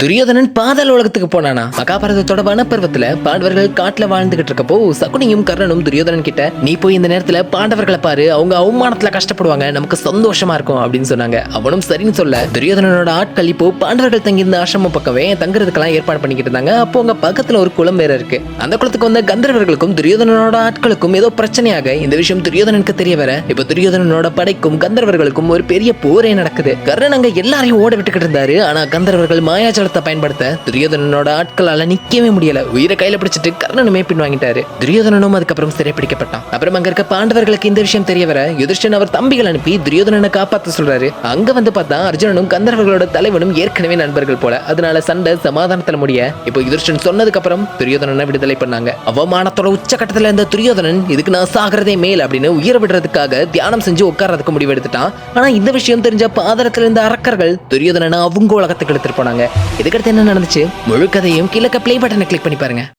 துரியோதனன் பாதாள உலகத்துக்கு போனானா? மகாபாரதத்தோட வனப்பருவத்துல பாண்டவர்கள் காட்டுல வாழ்ந்துகிட்டு இருக்கப்போ சகுனியும் கர்ணனும் துரியோதனன் கிட்ட, நீ போய் இந்த நேரத்துல பாண்டவர்களை பாரு, அவங்க அவமானத்துல கஷ்டப்படுவாங்க, நமக்கு சந்தோஷமா இருக்கும் அப்படின்னு சொன்னாங்க. அவனும் சரின்னு சொல்ல துரியோதனனோட ஆட்கள் இப்போ பாண்டவர்கள் தங்கியிருந்த ஆசிரம பக்கமே தங்குறதுக்கெல்லாம் ஏற்பாடு பண்ணிக்கிட்டு இருந்தாங்க. அப்போ அங்க பக்கத்துல ஒரு குளம் வேற இருக்கு. அந்த குளத்துக்கு வந்த கந்தர்வர்களுக்கும் துரியோதனனோட ஆட்களுக்கும் ஏதோ பிரச்சனையாக இந்த விஷயம் துரியோதனனுக்கு தெரிய வர, இப்ப துரியோதனனோட படைக்கும் கந்தர்வர்களுக்கும் ஒரு பெரிய போரே நடக்குது. கர்ணன் அங்க எல்லாரையும் ஓட விட்டுக்கிட்டு இருந்தாரு. ஆனா கந்தர்வர்கள் மாயாஜலத்தை பயன்படுத்த துரியோதனனோட ஆட்களால நிக்கவே முடியல. உயிரை கையில பிடிச்சிட்டு கர்ணனுமே பின்வாங்கிட்டாரு. துரியோதனனும் அதுக்கப்புறம் சிறைப்பிடிக்கப்பட்டான். அப்புறம் அங்க இருக்க பாண்டவர்களுக்கு இந்த விஷயம் தெரிய வர யுதிஷ்டன் அவர் தம்பிகள் அனுப்பி துரியோதனனை காப்பாத்த சொல்றாரு. அங்க வந்து பார்த்தா அர்ஜுனனும் கந்தர்வர்களோட தலைவனும் ஏற்கனவே நண்பர்கள் போல. அதனால சண்டை சமாதானத்துல முடிய இப்போ யுதிஷ்டன் சொன்னதுக்கு அப்புறம் துரியோதனனை விடுதலை பண்ணாங்க. அவமானத்தோட உச்சகட்டத்துல இருந்த துரியோதனன் இதுக்கு நான் சாகிறதே மேல் அப்படின்னு உயிரை விடுறதுக்காக தியானம் செஞ்சு உட்கார்றதுக்கு முடிவு எடுத்துட்டான். ஆனா இந்த விஷயம் தெரிஞ்ச பாதரத்துல இருந்த அரக்கர்கள் துரியோதனனை அவங்க உலகத்துக்கு எடுத்துட்டு போனாங்க. இதுக்கடுத்து என்ன நடந்துச்சு முழு கதையும் கீழே ப்ளே பட்டனை கிளிக் பண்ணி பாருங்க.